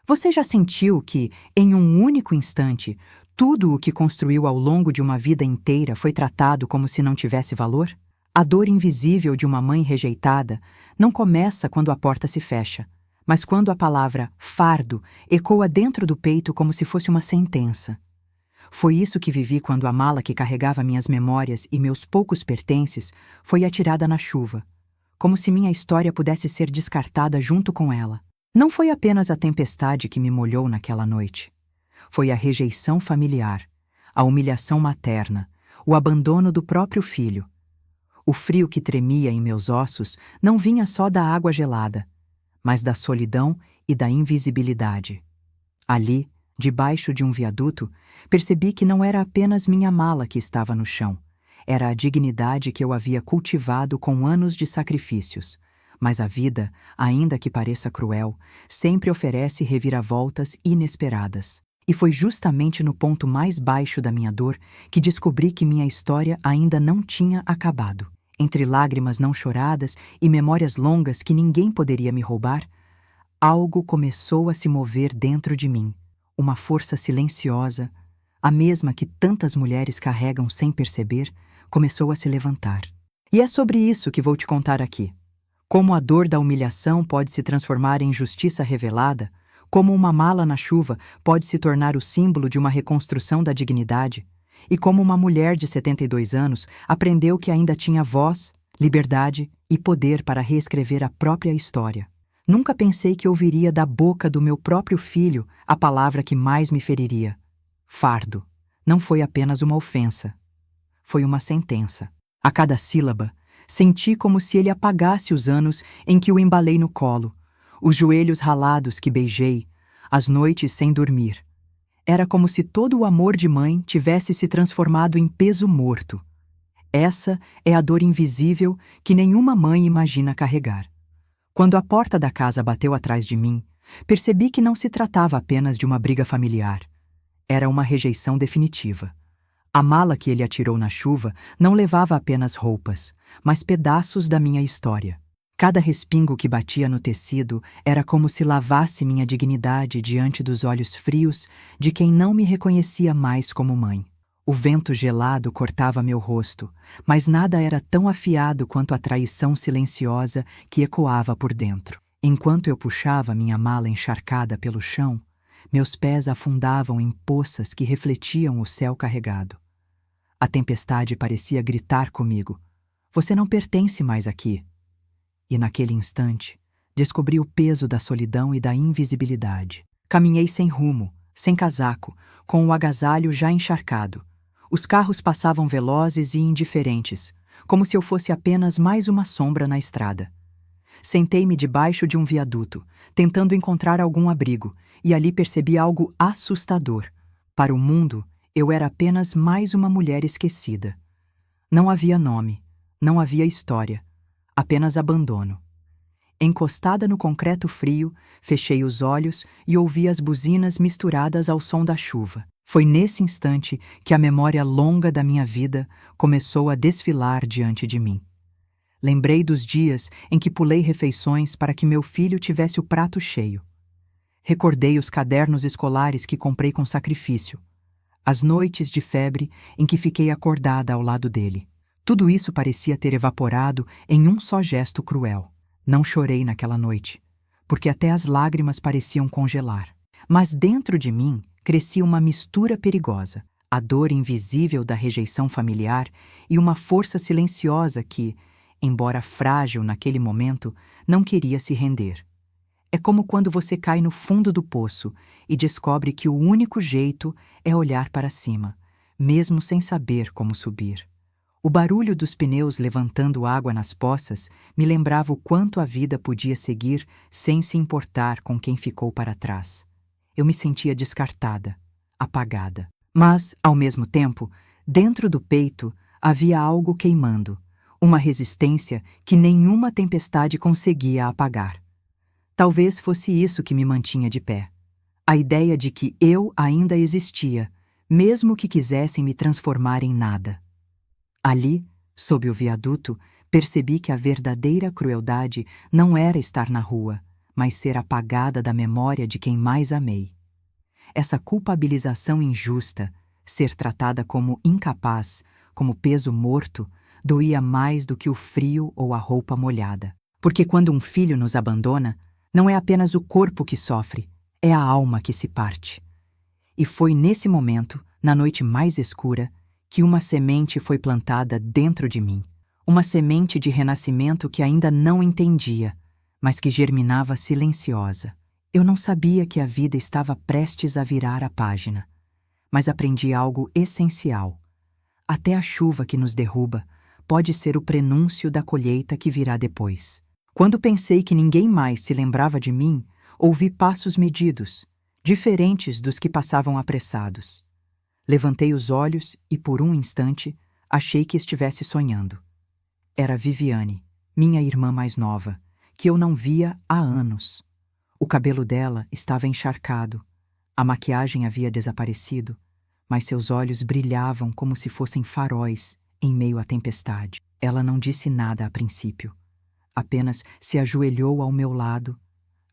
Você já sentiu que, em um único instante, tudo o que construiu ao longo de uma vida inteira foi tratado como se não tivesse valor? A dor invisível de uma mãe rejeitada não começa quando a porta se fecha, mas quando a palavra fardo ecoa dentro do peito como se fosse uma sentença. Foi isso que vivi quando a mala que carregava minhas memórias e meus poucos pertences foi atirada na chuva, como se minha história pudesse ser descartada junto com ela. Não foi apenas a tempestade que me molhou naquela noite. Foi a rejeição familiar, a humilhação materna, o abandono do próprio filho. O frio que tremia em meus ossos não vinha só da água gelada, mas da solidão e da invisibilidade. Ali, debaixo de um viaduto, percebi que não era apenas minha mala que estava no chão. Era a dignidade que eu havia cultivado com anos de sacrifícios. Mas a vida, ainda que pareça cruel, sempre oferece reviravoltas inesperadas. E foi justamente no ponto mais baixo da minha dor que descobri que minha história ainda não tinha acabado. Entre lágrimas não choradas e memórias longas que ninguém poderia me roubar, algo começou a se mover dentro de mim. Uma força silenciosa, a mesma que tantas mulheres carregam sem perceber, começou a se levantar. E é sobre isso que vou te contar aqui. Como a dor da humilhação pode se transformar em justiça revelada, como uma mala na chuva pode se tornar o símbolo de uma reconstrução da dignidade, e como uma mulher de 72 anos aprendeu que ainda tinha voz, liberdade e poder para reescrever a própria história. Nunca pensei que ouviria da boca do meu próprio filho a palavra que mais me feriria. Fardo. Não foi apenas uma ofensa. Foi uma sentença. A cada sílaba, senti como se ele apagasse os anos em que o embalei no colo, os joelhos ralados que beijei, as noites sem dormir. Era como se todo o amor de mãe tivesse se transformado em peso morto. Essa é a dor invisível que nenhuma mãe imagina carregar. Quando a porta da casa bateu atrás de mim, percebi que não se tratava apenas de uma briga familiar. Era uma rejeição definitiva. A mala que ele atirou na chuva não levava apenas roupas, mas pedaços da minha história. Cada respingo que batia no tecido era como se lavasse minha dignidade diante dos olhos frios de quem não me reconhecia mais como mãe. O vento gelado cortava meu rosto, mas nada era tão afiado quanto a traição silenciosa que ecoava por dentro. Enquanto eu puxava minha mala encharcada pelo chão, meus pés afundavam em poças que refletiam o céu carregado. A tempestade parecia gritar comigo: "Você não pertence mais aqui." E naquele instante, descobri o peso da solidão e da invisibilidade. Caminhei sem rumo, sem casaco, com o agasalho já encharcado. Os carros passavam velozes e indiferentes, como se eu fosse apenas mais uma sombra na estrada. Sentei-me debaixo de um viaduto, tentando encontrar algum abrigo, e ali percebi algo assustador. Para o mundo, eu era apenas mais uma mulher esquecida. Não havia nome, não havia história, apenas abandono. Encostada no concreto frio, fechei os olhos e ouvi as buzinas misturadas ao som da chuva. Foi nesse instante que a memória longa da minha vida começou a desfilar diante de mim. Lembrei dos dias em que pulei refeições para que meu filho tivesse o prato cheio. Recordei os cadernos escolares que comprei com sacrifício, as noites de febre em que fiquei acordada ao lado dele. Tudo isso parecia ter evaporado em um só gesto cruel. Não chorei naquela noite, porque até as lágrimas pareciam congelar. Mas dentro de mim crescia uma mistura perigosa, a dor invisível da rejeição familiar e uma força silenciosa que, embora frágil naquele momento, não queria se render. É como quando você cai no fundo do poço e descobre que o único jeito é olhar para cima, mesmo sem saber como subir. O barulho dos pneus levantando água nas poças me lembrava o quanto a vida podia seguir sem se importar com quem ficou para trás. Eu me sentia descartada, apagada. Mas, ao mesmo tempo, dentro do peito havia algo queimando, uma resistência que nenhuma tempestade conseguia apagar. Talvez fosse isso que me mantinha de pé. A ideia de que eu ainda existia, mesmo que quisessem me transformar em nada. Ali, sob o viaduto, percebi que a verdadeira crueldade não era estar na rua, mas ser apagada da memória de quem mais amei. Essa culpabilização injusta, ser tratada como incapaz, como peso morto, doía mais do que o frio ou a roupa molhada. Porque quando um filho nos abandona, não é apenas o corpo que sofre, é a alma que se parte. E foi nesse momento, na noite mais escura, que uma semente foi plantada dentro de mim. Uma semente de renascimento que ainda não entendia, mas que germinava silenciosa. Eu não sabia que a vida estava prestes a virar a página, mas aprendi algo essencial. Até a chuva que nos derruba pode ser o prenúncio da colheita que virá depois. Quando pensei que ninguém mais se lembrava de mim, ouvi passos medidos, diferentes dos que passavam apressados. Levantei os olhos e, por um instante, achei que estivesse sonhando. Era Viviane, minha irmã mais nova, que eu não via há anos. O cabelo dela estava encharcado, a maquiagem havia desaparecido, mas seus olhos brilhavam como se fossem faróis em meio à tempestade. Ela não disse nada a princípio. Apenas se ajoelhou ao meu lado,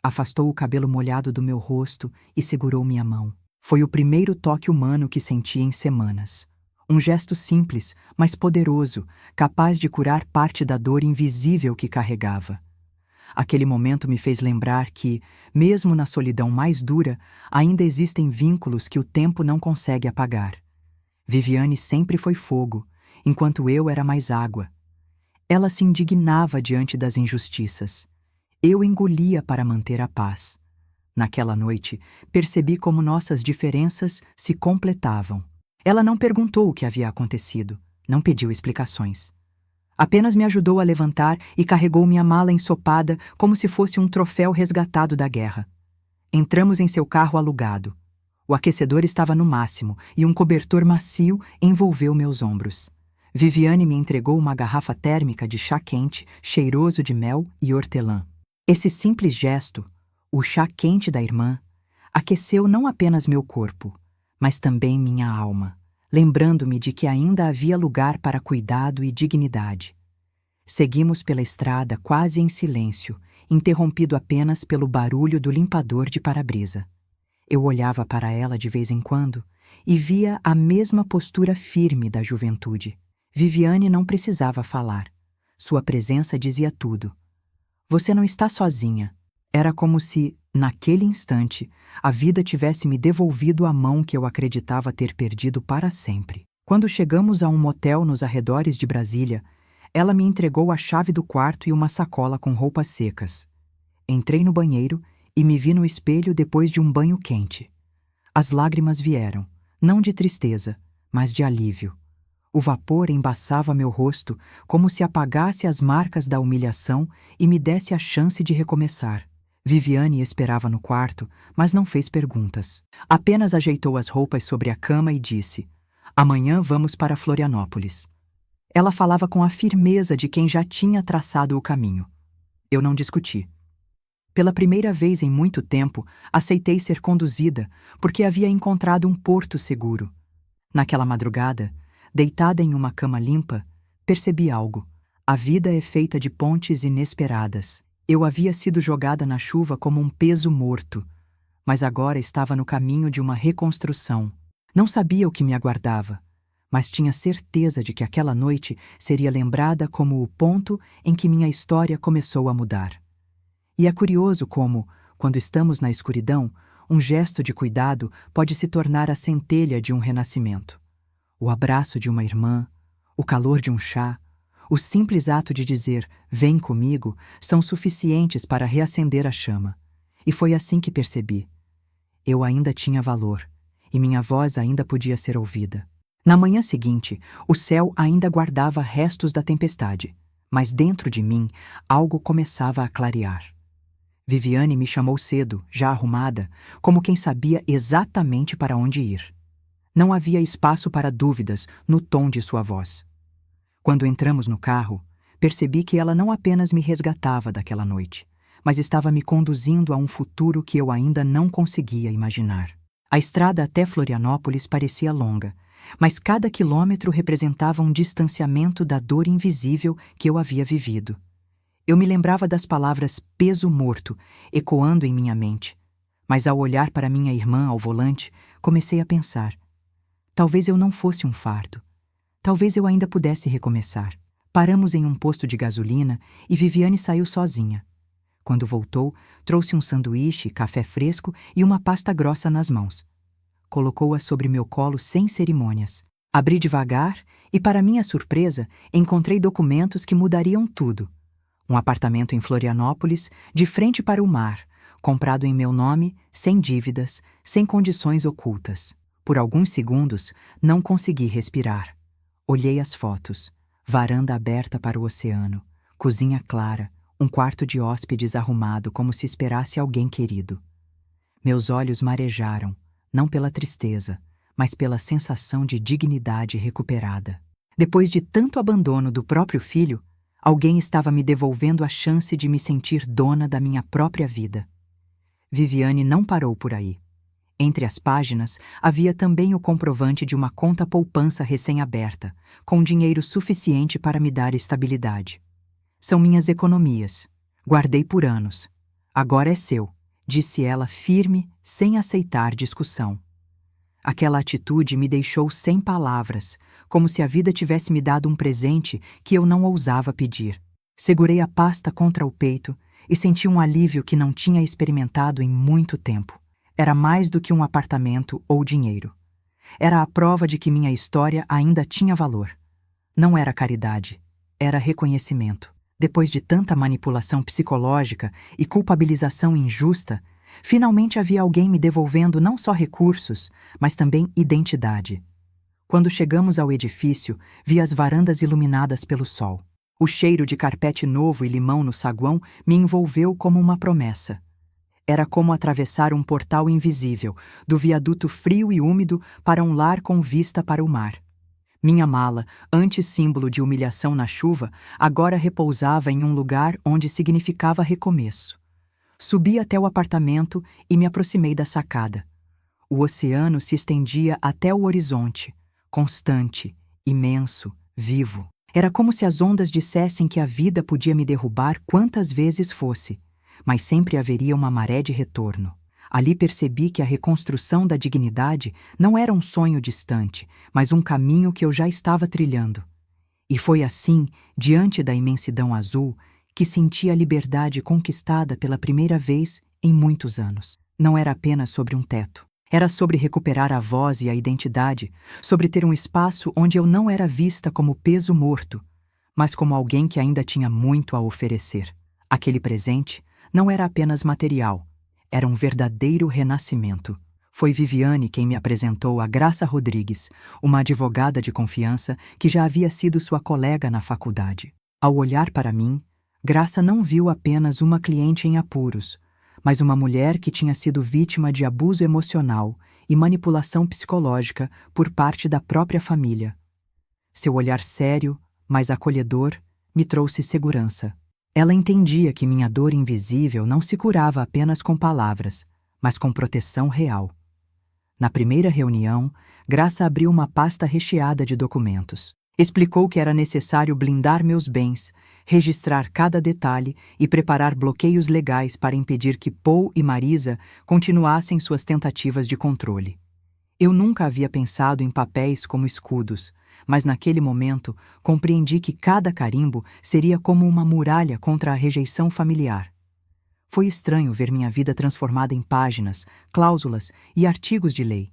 afastou o cabelo molhado do meu rosto e segurou minha mão. Foi o primeiro toque humano que senti em semanas. Um gesto simples, mas poderoso, capaz de curar parte da dor invisível que carregava. Aquele momento me fez lembrar que, mesmo na solidão mais dura, ainda existem vínculos que o tempo não consegue apagar. Viviane sempre foi fogo, enquanto eu era mais água. Ela se indignava diante das injustiças. Eu engolia para manter a paz. Naquela noite, percebi como nossas diferenças se completavam. Ela não perguntou o que havia acontecido, não pediu explicações. Apenas me ajudou a levantar e carregou minha mala ensopada como se fosse um troféu resgatado da guerra. Entramos em seu carro alugado. O aquecedor estava no máximo e um cobertor macio envolveu meus ombros. Viviane me entregou uma garrafa térmica de chá quente, cheiroso de mel e hortelã. Esse simples gesto, o chá quente da irmã, aqueceu não apenas meu corpo, mas também minha alma, lembrando-me de que ainda havia lugar para cuidado e dignidade. Seguimos pela estrada quase em silêncio, interrompido apenas pelo barulho do limpador de para-brisa. Eu olhava para ela de vez em quando e via a mesma postura firme da juventude. Viviane não precisava falar. Sua presença dizia tudo. Você não está sozinha. Era como se, naquele instante, a vida tivesse me devolvido a mão que eu acreditava ter perdido para sempre. Quando chegamos a um motel nos arredores de Brasília, ela me entregou a chave do quarto e uma sacola com roupas secas. Entrei no banheiro e me vi no espelho depois de um banho quente. As lágrimas vieram, não de tristeza, mas de alívio. O vapor embaçava meu rosto como se apagasse as marcas da humilhação e me desse a chance de recomeçar. Viviane esperava no quarto, mas não fez perguntas. Apenas ajeitou as roupas sobre a cama e disse: "Amanhã vamos para Florianópolis." Ela falava com a firmeza de quem já tinha traçado o caminho. Eu não discuti. Pela primeira vez em muito tempo, aceitei ser conduzida, porque havia encontrado um porto seguro. Naquela madrugada, deitada em uma cama limpa, percebi algo. A vida é feita de pontes inesperadas. Eu havia sido jogada na chuva como um peso morto, mas agora estava no caminho de uma reconstrução. Não sabia o que me aguardava, mas tinha certeza de que aquela noite seria lembrada como o ponto em que minha história começou a mudar. E é curioso como, quando estamos na escuridão, um gesto de cuidado pode se tornar a centelha de um renascimento. O abraço de uma irmã, o calor de um chá, o simples ato de dizer "vem comigo" são suficientes para reacender a chama. E foi assim que percebi. Eu ainda tinha valor, e minha voz ainda podia ser ouvida. Na manhã seguinte, o céu ainda guardava restos da tempestade, mas dentro de mim algo começava a clarear. Viviane me chamou cedo, já arrumada, como quem sabia exatamente para onde ir. Não havia espaço para dúvidas no tom de sua voz. Quando entramos no carro, percebi que ela não apenas me resgatava daquela noite, mas estava me conduzindo a um futuro que eu ainda não conseguia imaginar. A estrada até Florianópolis parecia longa, mas cada quilômetro representava um distanciamento da dor invisível que eu havia vivido. Eu me lembrava das palavras peso morto ecoando em minha mente, mas ao olhar para minha irmã ao volante, comecei a pensar: talvez eu não fosse um fardo. Talvez eu ainda pudesse recomeçar. Paramos em um posto de gasolina e Viviane saiu sozinha. Quando voltou, trouxe um sanduíche, café fresco e uma pasta grossa nas mãos. Colocou-a sobre meu colo sem cerimônias. Abri devagar e, para minha surpresa, encontrei documentos que mudariam tudo. Um apartamento em Florianópolis, de frente para o mar, comprado em meu nome, sem dívidas, sem condições ocultas. Por alguns segundos, não consegui respirar. Olhei as fotos. Varanda aberta para o oceano, cozinha clara, um quarto de hóspedes arrumado como se esperasse alguém querido. Meus olhos marejaram, não pela tristeza, mas pela sensação de dignidade recuperada. Depois de tanto abandono do próprio filho, alguém estava me devolvendo a chance de me sentir dona da minha própria vida. Viviane não parou por aí. Entre as páginas, havia também o comprovante de uma conta poupança recém-aberta, com dinheiro suficiente para me dar estabilidade. São minhas economias. Guardei por anos. Agora é seu, disse ela firme, sem aceitar discussão. Aquela atitude me deixou sem palavras, como se a vida tivesse me dado um presente que eu não ousava pedir. Segurei a pasta contra o peito e senti um alívio que não tinha experimentado em muito tempo. Era mais do que um apartamento ou dinheiro. Era a prova de que minha história ainda tinha valor. Não era caridade, era reconhecimento. Depois de tanta manipulação psicológica e culpabilização injusta, finalmente havia alguém me devolvendo não só recursos, mas também identidade. Quando chegamos ao edifício, vi as varandas iluminadas pelo sol. O cheiro de carpete novo e limão no saguão me envolveu como uma promessa. Era como atravessar um portal invisível, do viaduto frio e úmido para um lar com vista para o mar. Minha mala, antes símbolo de humilhação na chuva, agora repousava em um lugar onde significava recomeço. Subi até o apartamento e me aproximei da sacada. O oceano se estendia até o horizonte, constante, imenso, vivo. Era como se as ondas dissessem que a vida podia me derrubar quantas vezes fosse, mas sempre haveria uma maré de retorno. Ali percebi que a reconstrução da dignidade não era um sonho distante, mas um caminho que eu já estava trilhando. E foi assim, diante da imensidão azul, que senti a liberdade conquistada pela primeira vez em muitos anos. Não era apenas sobre um teto. Era sobre recuperar a voz e a identidade, sobre ter um espaço onde eu não era vista como peso morto, mas como alguém que ainda tinha muito a oferecer. Aquele presente não era apenas material, era um verdadeiro renascimento. Foi Viviane quem me apresentou a Graça Rodrigues, uma advogada de confiança que já havia sido sua colega na faculdade. Ao olhar para mim, Graça não viu apenas uma cliente em apuros, mas uma mulher que tinha sido vítima de abuso emocional e manipulação psicológica por parte da própria família. Seu olhar sério, mas acolhedor, me trouxe segurança. Ela entendia que minha dor invisível não se curava apenas com palavras, mas com proteção real. Na primeira reunião, Graça abriu uma pasta recheada de documentos. Explicou que era necessário blindar meus bens, registrar cada detalhe e preparar bloqueios legais para impedir que Paul e Marisa continuassem suas tentativas de controle. Eu nunca havia pensado em papéis como escudos, mas naquele momento compreendi que cada carimbo seria como uma muralha contra a rejeição familiar. Foi estranho ver minha vida transformada em páginas, cláusulas e artigos de lei,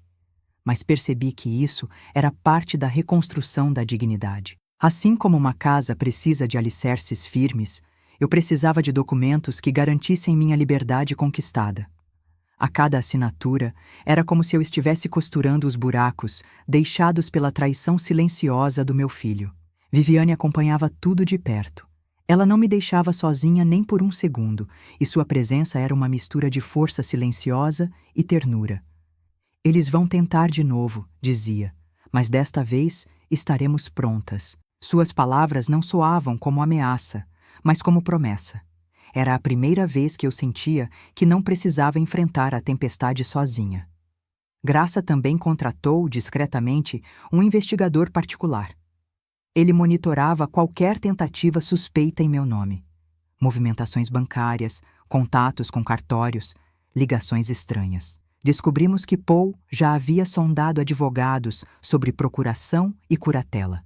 mas percebi que isso era parte da reconstrução da dignidade. Assim como uma casa precisa de alicerces firmes, eu precisava de documentos que garantissem minha liberdade conquistada. A cada assinatura, era como se eu estivesse costurando os buracos deixados pela traição silenciosa do meu filho. Viviane acompanhava tudo de perto. Ela não me deixava sozinha nem por um segundo, e sua presença era uma mistura de força silenciosa e ternura. Eles vão tentar de novo, dizia, mas desta vez estaremos prontas. Suas palavras não soavam como ameaça, mas como promessa. Era a primeira vez que eu sentia que não precisava enfrentar a tempestade sozinha. Graça também contratou, discretamente, um investigador particular. Ele monitorava qualquer tentativa suspeita em meu nome. movimentações bancárias, contatos com cartórios, ligações estranhas. Descobrimos que Paul já havia sondado advogados sobre procuração e curatela.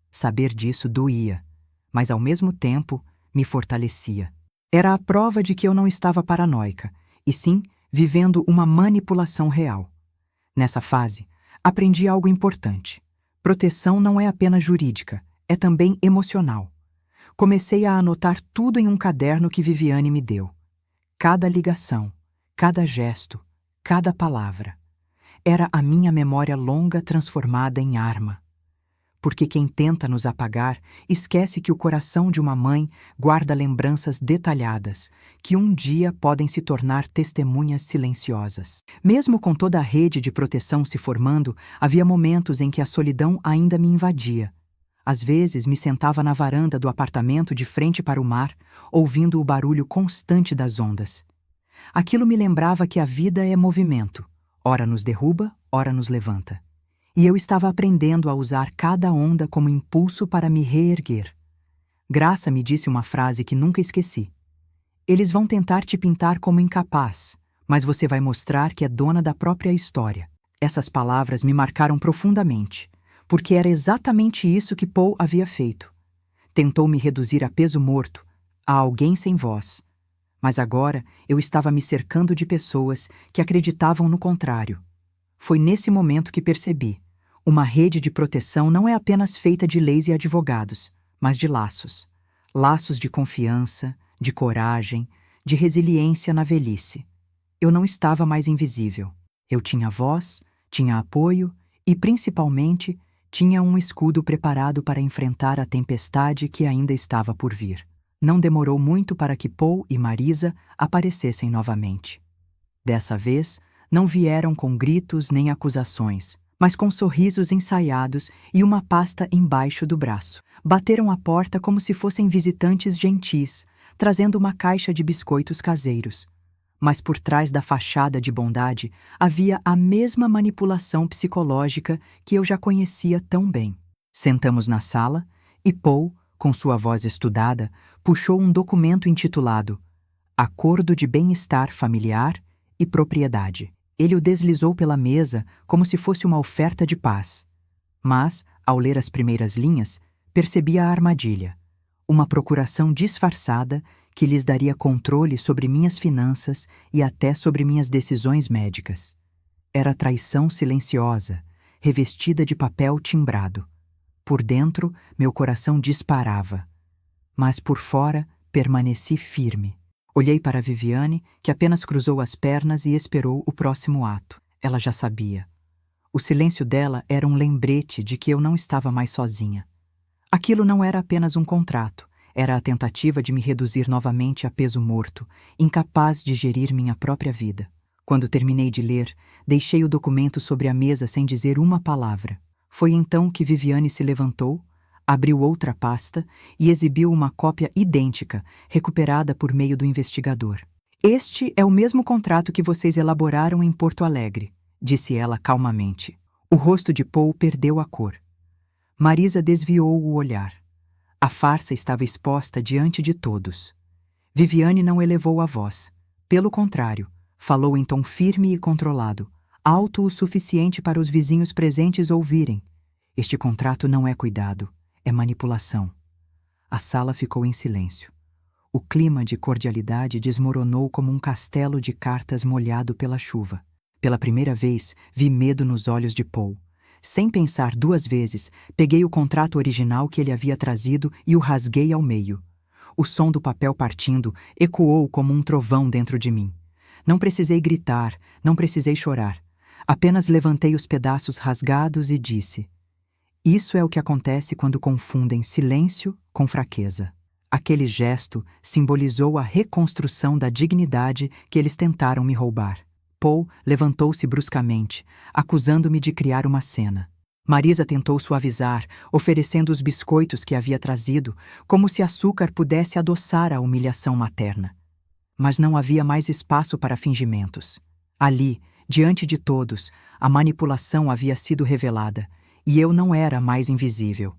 Saber disso doía, mas ao mesmo tempo me fortalecia. Era a prova de que eu não estava paranoica, e sim vivendo uma manipulação real. Nessa fase, aprendi algo importante. Proteção não é apenas jurídica, é também emocional. Comecei a anotar tudo em um caderno que Viviane me deu. Cada ligação, cada gesto, cada palavra. Era a minha memória longa transformada em arma. Porque quem tenta nos apagar esquece que o coração de uma mãe guarda lembranças detalhadas, que um dia podem se tornar testemunhas silenciosas. Mesmo com toda a rede de proteção se formando, havia momentos em que a solidão ainda me invadia. Às vezes me sentava na varanda do apartamento de frente para o mar, ouvindo o barulho constante das ondas. Aquilo me lembrava que a vida é movimento, ora nos derruba, ora nos levanta. E eu estava aprendendo a usar cada onda como impulso para me reerguer. Graça me disse uma frase que nunca esqueci. Eles vão tentar te pintar como incapaz, mas você vai mostrar que é dona da própria história. Essas palavras me marcaram profundamente, porque era exatamente isso que Paul havia feito. Tentou me reduzir a peso morto, a alguém sem voz. Mas agora eu estava me cercando de pessoas que acreditavam no contrário. Foi nesse momento que percebi. Uma rede de proteção não é apenas feita de leis e advogados, mas de laços. Laços de confiança, de coragem, de resiliência na velhice. Eu não estava mais invisível. Eu tinha voz, tinha apoio e, principalmente, tinha um escudo preparado para enfrentar a tempestade que ainda estava por vir. Não demorou muito para que Paul e Marisa aparecessem novamente. Dessa vez, não vieram com gritos nem acusações, mas com sorrisos ensaiados e uma pasta embaixo do braço. Bateram a porta como se fossem visitantes gentis, trazendo uma caixa de biscoitos caseiros. Mas por trás da fachada de bondade havia a mesma manipulação psicológica que eu já conhecia tão bem. Sentamos na sala e Paul, com sua voz estudada, puxou um documento intitulado Acordo de Bem-Estar Familiar e Propriedade. Ele o deslizou pela mesa como se fosse uma oferta de paz. Mas, ao ler as primeiras linhas, percebi a armadilha. Uma procuração disfarçada que lhes daria controle sobre minhas finanças e até sobre minhas decisões médicas. Era traição silenciosa, revestida de papel timbrado. Por dentro, meu coração disparava. Mas por fora, permaneci firme. Olhei para Viviane, que apenas cruzou as pernas e esperou o próximo ato. Ela já sabia. O silêncio dela era um lembrete de que eu não estava mais sozinha. Aquilo não era apenas um contrato, era a tentativa de me reduzir novamente a peso morto, incapaz de gerir minha própria vida. Quando terminei de ler, deixei o documento sobre a mesa sem dizer uma palavra. Foi então que Viviane se levantou, abriu outra pasta e exibiu uma cópia idêntica, recuperada por meio do investigador. Este é o mesmo contrato que vocês elaboraram em Porto Alegre, disse ela calmamente. O rosto de Paul perdeu a cor. Marisa desviou o olhar. A farsa estava exposta diante de todos. Viviane não elevou a voz. Pelo contrário, falou em tom firme e controlado, alto o suficiente para os vizinhos presentes ouvirem. Este contrato não é cuidado. É manipulação. A sala ficou em silêncio. O clima de cordialidade desmoronou como um castelo de cartas molhado pela chuva. Pela primeira vez, vi medo nos olhos de Paul. Sem pensar duas vezes, peguei o contrato original que ele havia trazido e o rasguei ao meio. O som do papel partindo ecoou como um trovão dentro de mim. Não precisei gritar, não precisei chorar. Apenas levantei os pedaços rasgados e disse: Isso é o que acontece quando confundem silêncio com fraqueza. Aquele gesto simbolizou a reconstrução da dignidade que eles tentaram me roubar. Paul levantou-se bruscamente, acusando-me de criar uma cena. Marisa tentou suavizar, oferecendo os biscoitos que havia trazido, como se açúcar pudesse adoçar a humilhação materna. Mas não havia mais espaço para fingimentos. Ali, diante de todos, a manipulação havia sido revelada, e eu não era mais invisível.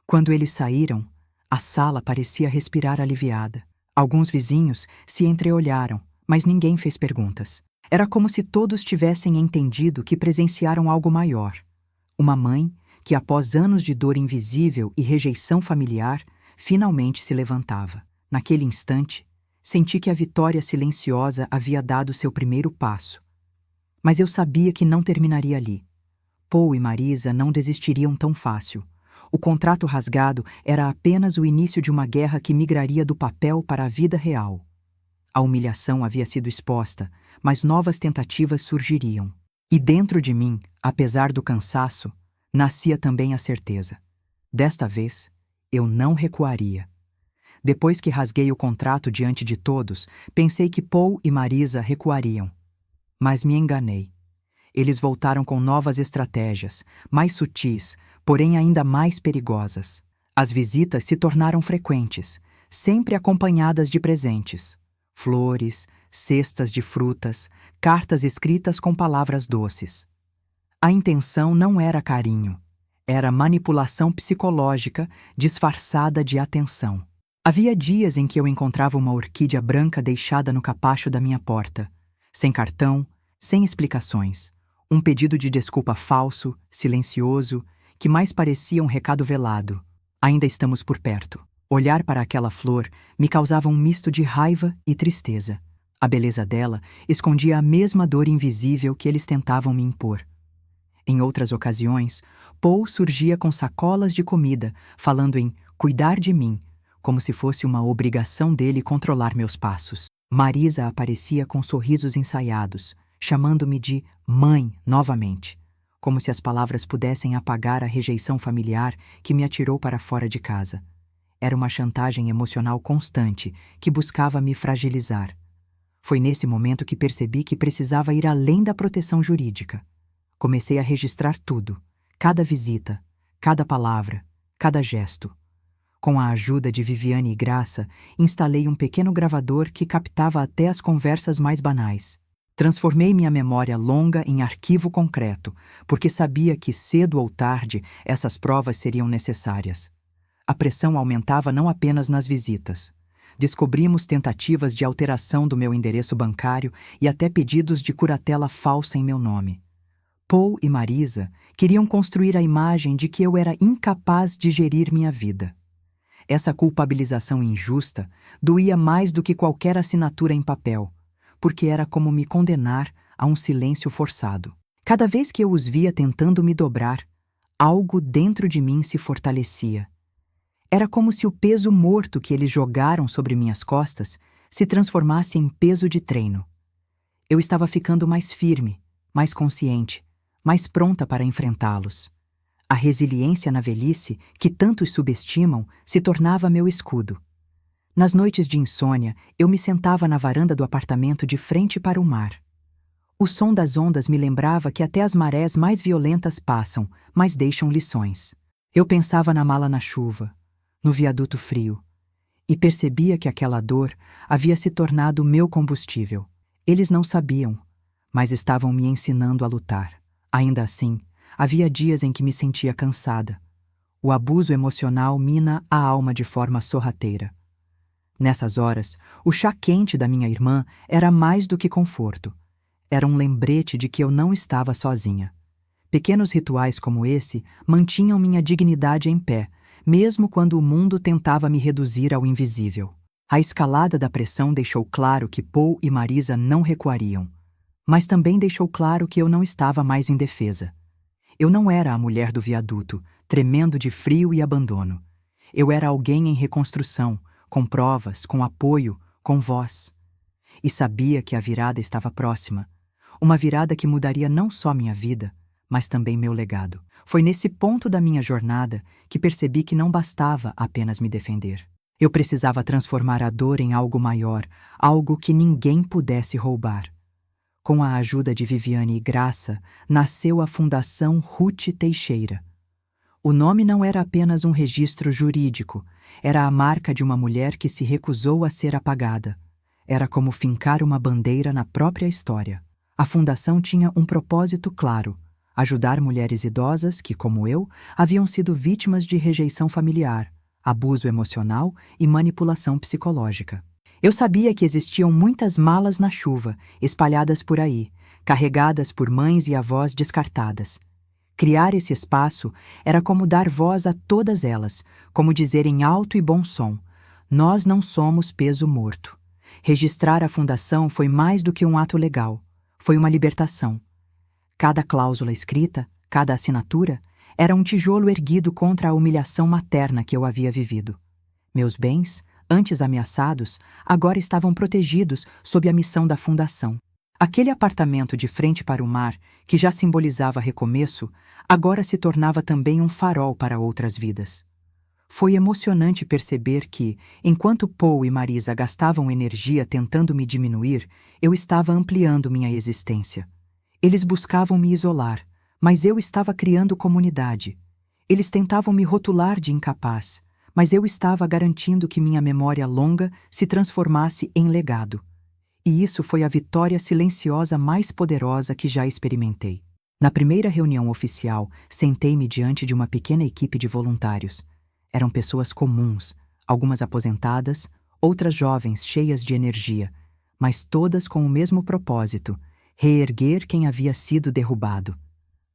Quando eles saíram, a sala parecia respirar aliviada. Alguns vizinhos se entreolharam, mas ninguém fez perguntas. Era como se todos tivessem entendido que presenciaram algo maior. Uma mãe que, após anos de dor invisível e rejeição familiar, finalmente se levantava. Naquele instante, senti que a vitória silenciosa havia dado seu primeiro passo. Mas eu sabia que não terminaria ali. Paul e Marisa não desistiriam tão fácil. O contrato rasgado era apenas o início de uma guerra que migraria do papel para a vida real. A humilhação havia sido exposta, mas novas tentativas surgiriam. E dentro de mim, apesar do cansaço, nascia também a certeza. Desta vez, eu não recuaria. Depois que rasguei o contrato diante de todos, pensei que Paul e Marisa recuariam. Mas me enganei. Eles voltaram com novas estratégias, mais sutis, porém ainda mais perigosas. As visitas se tornaram frequentes, sempre acompanhadas de presentes. Flores, cestas de frutas, cartas escritas com palavras doces. A intenção não era carinho, era manipulação psicológica disfarçada de atenção. Havia dias em que eu encontrava uma orquídea branca deixada no capacho da minha porta, sem cartão, sem explicações. Um pedido de desculpa falso, silencioso, que mais parecia um recado velado. Ainda estamos por perto. Olhar para aquela flor me causava um misto de raiva e tristeza. A beleza dela escondia a mesma dor invisível que eles tentavam me impor. Em outras ocasiões, Paul surgia com sacolas de comida, falando em cuidar de mim, como se fosse uma obrigação dele controlar meus passos. Marisa aparecia com sorrisos ensaiados, chamando-me de mãe novamente, como se as palavras pudessem apagar a rejeição familiar que me atirou para fora de casa. Era uma chantagem emocional constante que buscava me fragilizar. Foi nesse momento que percebi que precisava ir além da proteção jurídica. Comecei a registrar tudo, cada visita, cada palavra, cada gesto. Com a ajuda de Viviane e Graça, instalei um pequeno gravador que captava até as conversas mais banais. Transformei minha memória longa em arquivo concreto, porque sabia que cedo ou tarde essas provas seriam necessárias. A pressão aumentava não apenas nas visitas. Descobrimos tentativas de alteração do meu endereço bancário e até pedidos de curatela falsa em meu nome. Paul e Marisa queriam construir a imagem de que eu era incapaz de gerir minha vida. Essa culpabilização injusta doía mais do que qualquer assinatura em papel, porque era como me condenar a um silêncio forçado. Cada vez que eu os via tentando me dobrar, algo dentro de mim se fortalecia. Era como se o peso morto que eles jogaram sobre minhas costas se transformasse em peso de treino. Eu estava ficando mais firme, mais consciente, mais pronta para enfrentá-los. A resiliência na velhice, que tantos subestimam, se tornava meu escudo. Nas noites de insônia, eu me sentava na varanda do apartamento de frente para o mar. O som das ondas me lembrava que até as marés mais violentas passam, mas deixam lições. Eu pensava na mala na chuva, no viaduto frio, e percebia que aquela dor havia se tornado meu combustível. Eles não sabiam, mas estavam me ensinando a lutar. Ainda assim, havia dias em que me sentia cansada. O abuso emocional mina a alma de forma sorrateira. Nessas horas, o chá quente da minha irmã era mais do que conforto. Era um lembrete de que eu não estava sozinha. Pequenos rituais como esse mantinham minha dignidade em pé, mesmo quando o mundo tentava me reduzir ao invisível. A escalada da pressão deixou claro que Paul e Marisa não recuariam, mas também deixou claro que eu não estava mais indefesa. Eu não era a mulher do viaduto, tremendo de frio e abandono. Eu era alguém em reconstrução, com provas, com apoio, com voz. E sabia que a virada estava próxima. Uma virada que mudaria não só minha vida, mas também meu legado. Foi nesse ponto da minha jornada que percebi que não bastava apenas me defender. Eu precisava transformar a dor em algo maior, algo que ninguém pudesse roubar. Com a ajuda de Viviane e Graça, nasceu a Fundação Ruth Teixeira. O nome não era apenas um registro jurídico, era a marca de uma mulher que se recusou a ser apagada. Era como fincar uma bandeira na própria história. A fundação tinha um propósito claro: ajudar mulheres idosas que, como eu, haviam sido vítimas de rejeição familiar, abuso emocional e manipulação psicológica. Eu sabia que existiam muitas malas na chuva, espalhadas por aí, carregadas por mães e avós descartadas. Criar esse espaço era como dar voz a todas elas, como dizer em alto e bom som: nós não somos peso morto. Registrar a fundação foi mais do que um ato legal, foi uma libertação. Cada cláusula escrita, cada assinatura, era um tijolo erguido contra a humilhação materna que eu havia vivido. Meus bens, antes ameaçados, agora estavam protegidos sob a missão da fundação. Aquele apartamento de frente para o mar, que já simbolizava recomeço, agora se tornava também um farol para outras vidas. Foi emocionante perceber que, enquanto Paul e Marisa gastavam energia tentando me diminuir, eu estava ampliando minha existência. Eles buscavam me isolar, mas eu estava criando comunidade. Eles tentavam me rotular de incapaz, mas eu estava garantindo que minha memória longa se transformasse em legado. E isso foi a vitória silenciosa mais poderosa que já experimentei. Na primeira reunião oficial, sentei-me diante de uma pequena equipe de voluntários. Eram pessoas comuns, algumas aposentadas, outras jovens cheias de energia, mas todas com o mesmo propósito: reerguer quem havia sido derrubado.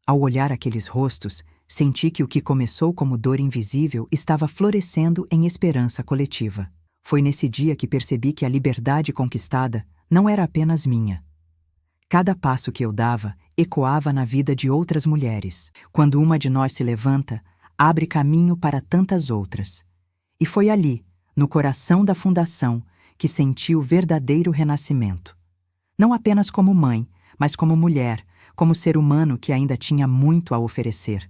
Ao olhar aqueles rostos, senti que o que começou como dor invisível estava florescendo em esperança coletiva. Foi nesse dia que percebi que a liberdade conquistada não era apenas minha. Cada passo que eu dava ecoava na vida de outras mulheres. Quando uma de nós se levanta, abre caminho para tantas outras. E foi ali, no coração da fundação, que senti o verdadeiro renascimento. Não apenas como mãe, mas como mulher, como ser humano que ainda tinha muito a oferecer.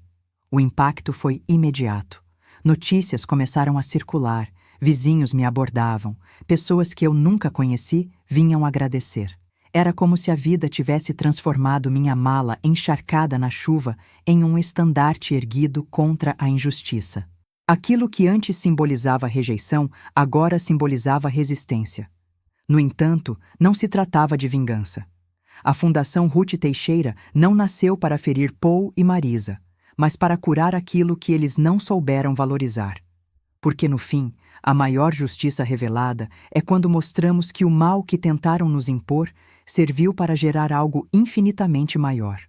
O impacto foi imediato. Notícias começaram a circular, vizinhos me abordavam, pessoas que eu nunca conheci vinham agradecer. Era como se a vida tivesse transformado minha mala encharcada na chuva em um estandarte erguido contra a injustiça. Aquilo que antes simbolizava rejeição, agora simbolizava resistência. No entanto, não se tratava de vingança. A Fundação Ruth Teixeira não nasceu para ferir Paul e Marisa, mas para curar aquilo que eles não souberam valorizar. Porque, no fim, a maior justiça revelada é quando mostramos que o mal que tentaram nos impor serviu para gerar algo infinitamente maior.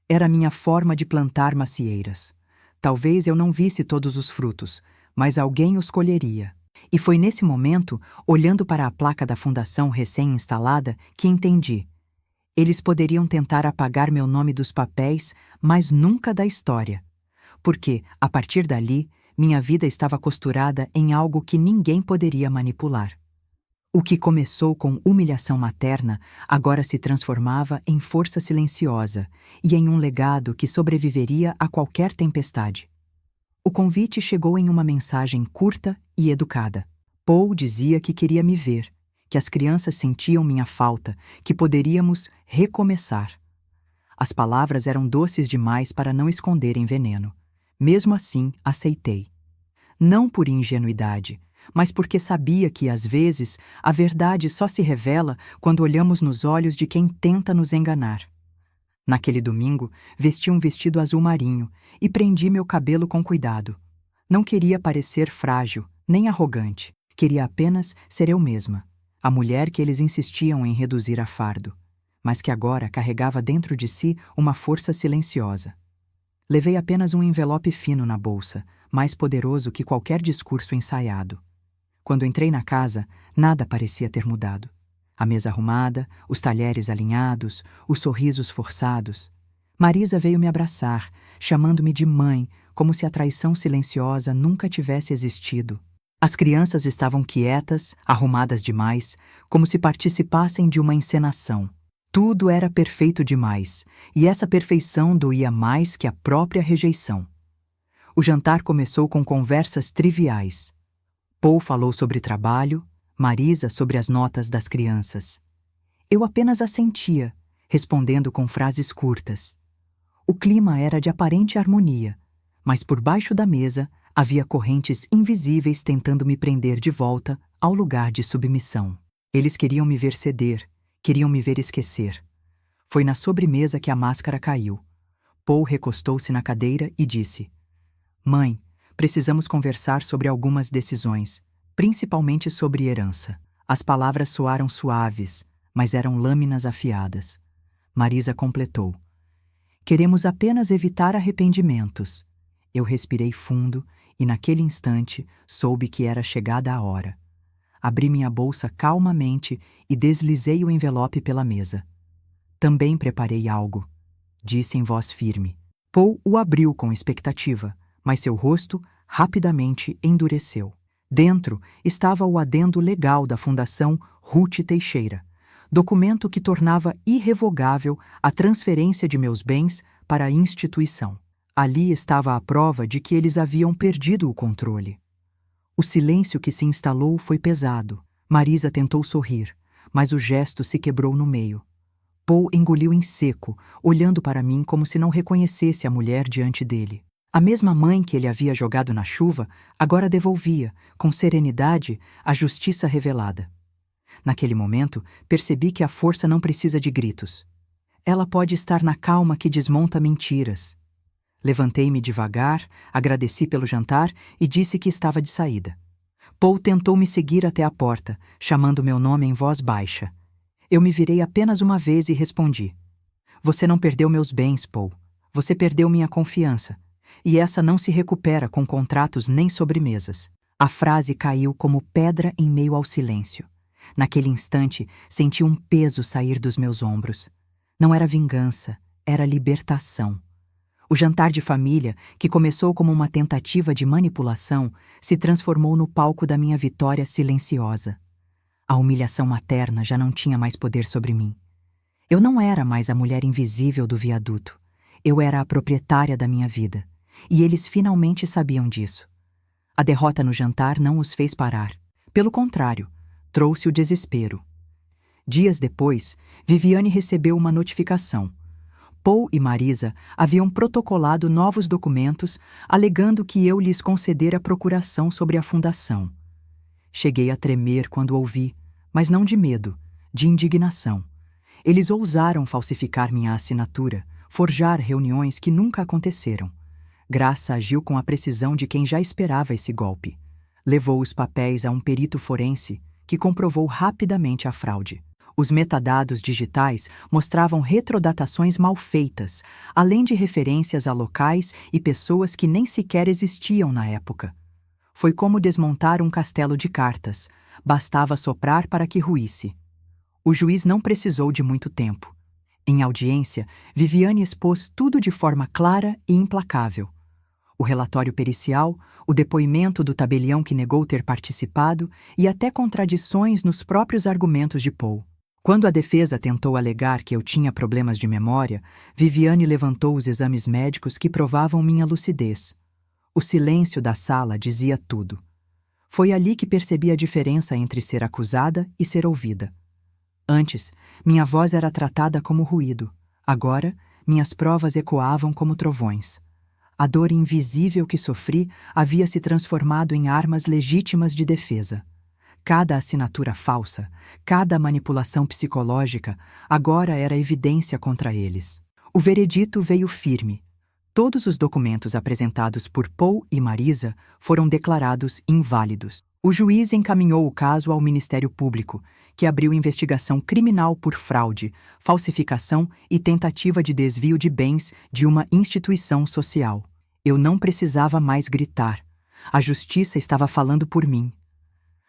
Era minha forma de plantar macieiras. Talvez eu não visse todos os frutos, mas alguém os colheria. E foi nesse momento, olhando para a placa da fundação recém-instalada, que entendi. Eles poderiam tentar apagar meu nome dos papéis, mas nunca da história. Porque, a partir dali, minha vida estava costurada em algo que ninguém poderia manipular. O que começou com humilhação materna agora se transformava em força silenciosa e em um legado que sobreviveria a qualquer tempestade. O convite chegou em uma mensagem curta e educada. Paul dizia que queria me ver, que as crianças sentiam minha falta, que poderíamos recomeçar. As palavras eram doces demais para não esconderem veneno. Mesmo assim, aceitei. Não por ingenuidade, mas porque sabia que, às vezes, a verdade só se revela quando olhamos nos olhos de quem tenta nos enganar. Naquele domingo, vesti um vestido azul marinho e prendi meu cabelo com cuidado. Não queria parecer frágil, nem arrogante. Queria apenas ser eu mesma, a mulher que eles insistiam em reduzir a fardo, mas que agora carregava dentro de si uma força silenciosa. Levei apenas um envelope fino na bolsa, mais poderoso que qualquer discurso ensaiado. Quando entrei na casa, nada parecia ter mudado. A mesa arrumada, os talheres alinhados, os sorrisos forçados. Marisa veio me abraçar, chamando-me de mãe, como se a traição silenciosa nunca tivesse existido. As crianças estavam quietas, arrumadas demais, como se participassem de uma encenação. Tudo era perfeito demais, e essa perfeição doía mais que a própria rejeição. O jantar começou com conversas triviais. Paul falou sobre trabalho, Marisa sobre as notas das crianças. Eu apenas assentia, respondendo com frases curtas. O clima era de aparente harmonia, mas por baixo da mesa havia correntes invisíveis tentando me prender de volta ao lugar de submissão. Eles queriam me ver ceder, queriam me ver esquecer. Foi na sobremesa que a máscara caiu. Paul recostou-se na cadeira e disse: Mãe, precisamos conversar sobre algumas decisões, principalmente sobre herança. As palavras soaram suaves, mas eram lâminas afiadas. Marisa completou: queremos apenas evitar arrependimentos. Eu respirei fundo e, naquele instante, soube que era chegada a hora. Abri minha bolsa calmamente e deslizei o envelope pela mesa. Também preparei algo, disse em voz firme. Paul o abriu com expectativa, mas seu rosto rapidamente endureceu. Dentro estava o adendo legal da Fundação Ruth Teixeira, documento que tornava irrevogável a transferência de meus bens para a instituição. Ali estava a prova de que eles haviam perdido o controle. O silêncio que se instalou foi pesado. Marisa tentou sorrir, mas o gesto se quebrou no meio. Paul engoliu em seco, olhando para mim como se não reconhecesse a mulher diante dele. A mesma mãe que ele havia jogado na chuva agora devolvia, com serenidade, a justiça revelada. Naquele momento, percebi que a força não precisa de gritos. Ela pode estar na calma que desmonta mentiras. Levantei-me devagar, agradeci pelo jantar e disse que estava de saída. Paul tentou me seguir até a porta, chamando meu nome em voz baixa. Eu me virei apenas uma vez e respondi: você não perdeu meus bens, Paul. Você perdeu minha confiança. E essa não se recupera com contratos nem sobremesas. A frase caiu como pedra em meio ao silêncio. Naquele instante, senti um peso sair dos meus ombros. Não era vingança, era libertação. O jantar de família, que começou como uma tentativa de manipulação, se transformou no palco da minha vitória silenciosa. A humilhação materna já não tinha mais poder sobre mim. Eu não era mais a mulher invisível do viaduto. Eu era a proprietária da minha vida. E eles finalmente sabiam disso. A derrota no jantar não os fez parar. Pelo contrário, trouxe o desespero. Dias depois, Viviane recebeu uma notificação. Paul e Marisa haviam protocolado novos documentos, alegando que eu lhes concedera procuração sobre a fundação. Cheguei a tremer quando ouvi, mas não de medo, de indignação. Eles ousaram falsificar minha assinatura, forjar reuniões que nunca aconteceram. Graça agiu com a precisão de quem já esperava esse golpe. Levou os papéis a um perito forense, que comprovou rapidamente a fraude. Os metadados digitais mostravam retrodatações mal feitas, além de referências a locais e pessoas que nem sequer existiam na época. Foi como desmontar um castelo de cartas. Bastava soprar para que ruísse. O juiz não precisou de muito tempo. Em audiência, Viviane expôs tudo de forma clara e implacável. O relatório pericial, o depoimento do tabelião que negou ter participado e até contradições nos próprios argumentos de Paul. Quando a defesa tentou alegar que eu tinha problemas de memória, Viviane levantou os exames médicos que provavam minha lucidez. O silêncio da sala dizia tudo. Foi ali que percebi a diferença entre ser acusada e ser ouvida. Antes, minha voz era tratada como ruído. Agora, minhas provas ecoavam como trovões. A dor invisível que sofri havia se transformado em armas legítimas de defesa. Cada assinatura falsa, cada manipulação psicológica, agora era evidência contra eles. O veredito veio firme. Todos os documentos apresentados por Paul e Marisa foram declarados inválidos. O juiz encaminhou o caso ao Ministério Público, que abriu investigação criminal por fraude, falsificação e tentativa de desvio de bens de uma instituição social. Eu não precisava mais gritar. A justiça estava falando por mim.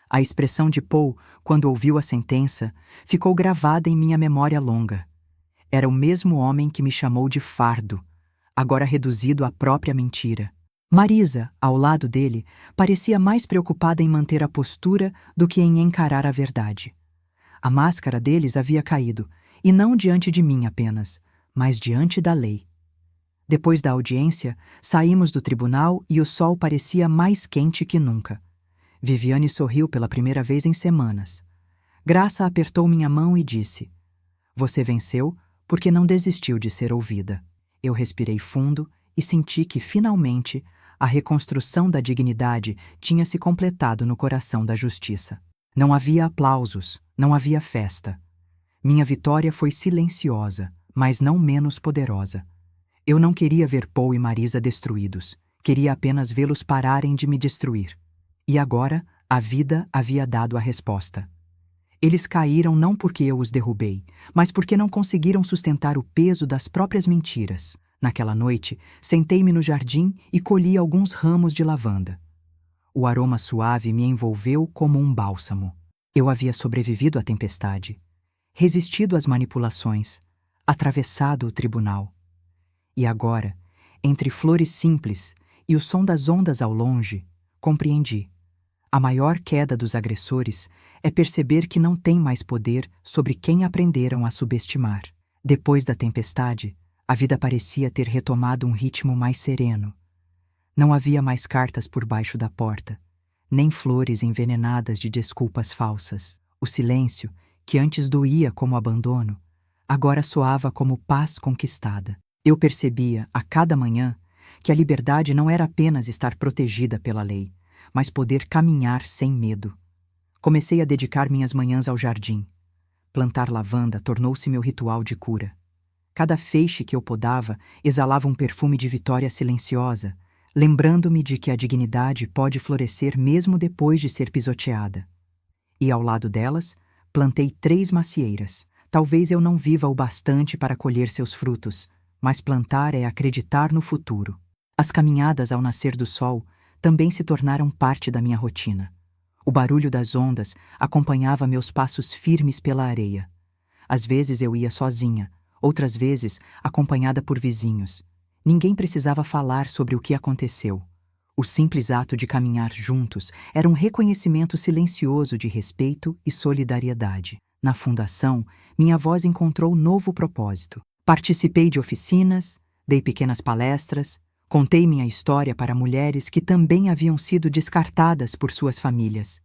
A expressão de Paul, quando ouviu a sentença, ficou gravada em minha memória longa. Era o mesmo homem que me chamou de fardo, agora reduzido à própria mentira. Marisa, ao lado dele, parecia mais preocupada em manter a postura do que em encarar a verdade. A máscara deles havia caído, e não diante de mim apenas, mas diante da lei. Depois da audiência, saímos do tribunal e o sol parecia mais quente que nunca. Viviane sorriu pela primeira vez em semanas. Graça apertou minha mão e disse: "Você venceu porque não desistiu de ser ouvida." Eu respirei fundo e senti que, finalmente, a reconstrução da dignidade tinha se completado no coração da justiça. Não havia aplausos, não havia festa. Minha vitória foi silenciosa, mas não menos poderosa. Eu não queria ver Paul e Marisa destruídos. Queria apenas vê-los pararem de me destruir. E agora, a vida havia dado a resposta. Eles caíram não porque eu os derrubei, mas porque não conseguiram sustentar o peso das próprias mentiras. Naquela noite, sentei-me no jardim e colhi alguns ramos de lavanda. O aroma suave me envolveu como um bálsamo. Eu havia sobrevivido à tempestade, resistido às manipulações, atravessado o tribunal. E agora, entre flores simples e o som das ondas ao longe, compreendi. A maior queda dos agressores é perceber que não têm mais poder sobre quem aprenderam a subestimar. Depois da tempestade, a vida parecia ter retomado um ritmo mais sereno. Não havia mais cartas por baixo da porta, nem flores envenenadas de desculpas falsas. O silêncio, que antes doía como abandono, agora soava como paz conquistada. Eu percebia, a cada manhã, que a liberdade não era apenas estar protegida pela lei, mas poder caminhar sem medo. Comecei a dedicar minhas manhãs ao jardim. Plantar lavanda tornou-se meu ritual de cura. Cada feixe que eu podava exalava um perfume de vitória silenciosa, lembrando-me de que a dignidade pode florescer mesmo depois de ser pisoteada. E ao lado delas, plantei 3 macieiras. Talvez eu não viva o bastante para colher seus frutos, mas plantar é acreditar no futuro. As caminhadas ao nascer do sol também se tornaram parte da minha rotina. O barulho das ondas acompanhava meus passos firmes pela areia. Às vezes eu ia sozinha, outras vezes acompanhada por vizinhos. Ninguém precisava falar sobre o que aconteceu. O simples ato de caminhar juntos era um reconhecimento silencioso de respeito e solidariedade. Na fundação, minha voz encontrou novo propósito. Participei de oficinas, dei pequenas palestras, contei minha história para mulheres que também haviam sido descartadas por suas famílias.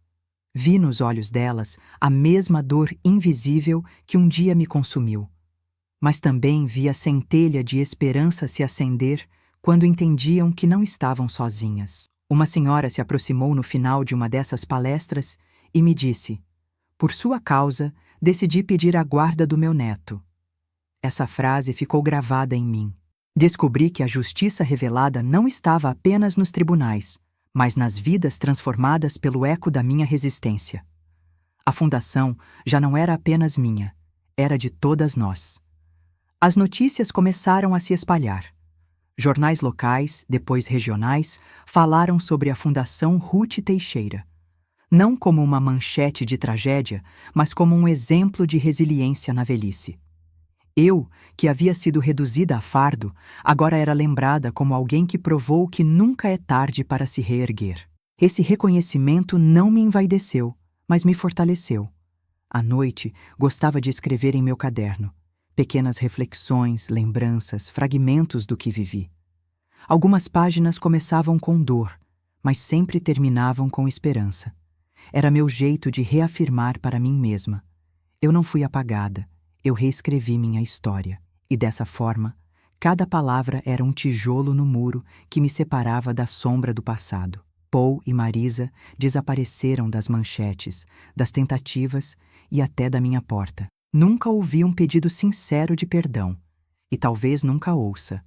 Vi nos olhos delas a mesma dor invisível que um dia me consumiu. Mas também vi a centelha de esperança se acender quando entendiam que não estavam sozinhas. Uma senhora se aproximou no final de uma dessas palestras e me disse: "Por sua causa, decidi pedir a guarda do meu neto." Essa frase ficou gravada em mim. Descobri que a justiça revelada não estava apenas nos tribunais, mas nas vidas transformadas pelo eco da minha resistência. A fundação já não era apenas minha, era de todas nós. As notícias começaram a se espalhar. Jornais locais, depois regionais, falaram sobre a Fundação Ruth Teixeira. Não como uma manchete de tragédia, mas como um exemplo de resiliência na velhice. Eu, que havia sido reduzida a fardo, agora era lembrada como alguém que provou que nunca é tarde para se reerguer. Esse reconhecimento não me envaideceu, mas me fortaleceu. À noite, gostava de escrever em meu caderno. Pequenas reflexões, lembranças, fragmentos do que vivi. Algumas páginas começavam com dor, mas sempre terminavam com esperança. Era meu jeito de reafirmar para mim mesma: eu não fui apagada. Eu reescrevi minha história, e dessa forma, cada palavra era um tijolo no muro que me separava da sombra do passado. Paul e Marisa desapareceram das manchetes, das tentativas e até da minha porta. Nunca ouvi um pedido sincero de perdão, e talvez nunca ouça.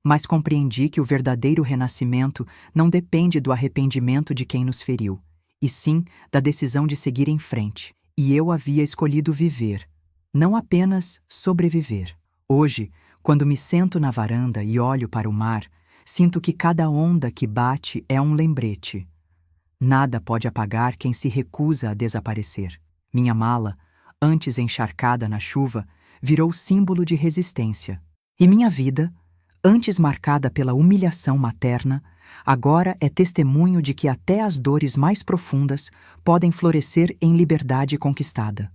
Mas compreendi que o verdadeiro renascimento não depende do arrependimento de quem nos feriu, e sim da decisão de seguir em frente. E eu havia escolhido viver, não apenas sobreviver. Hoje, quando me sento na varanda e olho para o mar, sinto que cada onda que bate é um lembrete. Nada pode apagar quem se recusa a desaparecer. Minha mala, antes encharcada na chuva, virou símbolo de resistência. E minha vida, antes marcada pela humilhação materna, agora é testemunho de que até as dores mais profundas podem florescer em liberdade conquistada.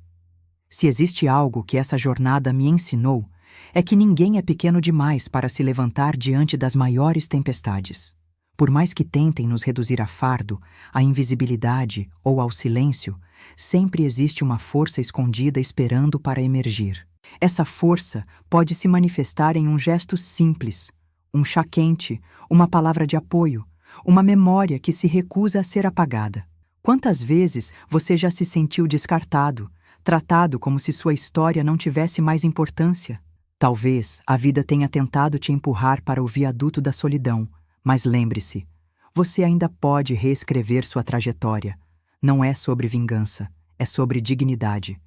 Se existe algo que essa jornada me ensinou, é que ninguém é pequeno demais para se levantar diante das maiores tempestades. Por mais que tentem nos reduzir a fardo, à invisibilidade ou ao silêncio, sempre existe uma força escondida esperando para emergir. Essa força pode se manifestar em um gesto simples, um chá quente, uma palavra de apoio, uma memória que se recusa a ser apagada. Quantas vezes você já se sentiu descartado, tratado como se sua história não tivesse mais importância? Talvez a vida tenha tentado te empurrar para o viaduto da solidão, mas lembre-se, você ainda pode reescrever sua trajetória. Não é sobre vingança, é sobre dignidade.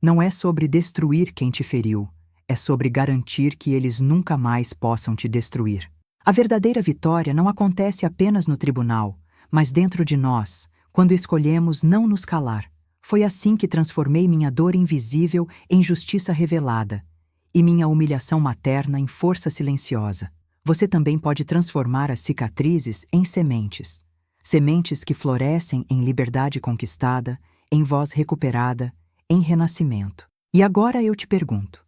Não é sobre destruir quem te feriu, é sobre garantir que eles nunca mais possam te destruir. A verdadeira vitória não acontece apenas no tribunal, mas dentro de nós, quando escolhemos não nos calar. Foi assim que transformei minha dor invisível em justiça revelada e minha humilhação materna em força silenciosa. Você também pode transformar as cicatrizes em sementes. Sementes que florescem em liberdade conquistada, em voz recuperada, em renascimento. E agora eu te pergunto: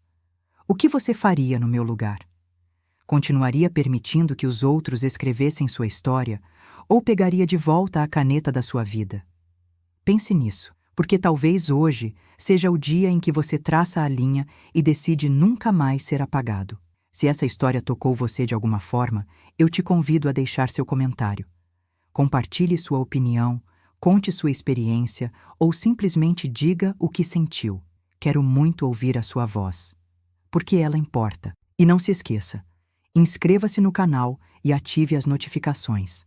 o que você faria no meu lugar? Continuaria permitindo que os outros escrevessem sua história ou pegaria de volta a caneta da sua vida? Pense nisso, porque talvez hoje seja o dia em que você traça a linha e decide nunca mais ser apagado. Se essa história tocou você de alguma forma, eu te convido a deixar seu comentário. Compartilhe sua opinião, conte sua experiência ou simplesmente diga o que sentiu. Quero muito ouvir a sua voz, porque ela importa. E não se esqueça, inscreva-se no canal e ative as notificações.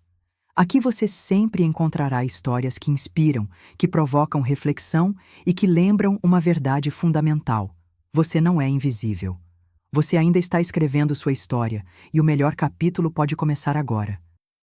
Aqui você sempre encontrará histórias que inspiram, que provocam reflexão e que lembram uma verdade fundamental: você não é invisível. Você ainda está escrevendo sua história e o melhor capítulo pode começar agora.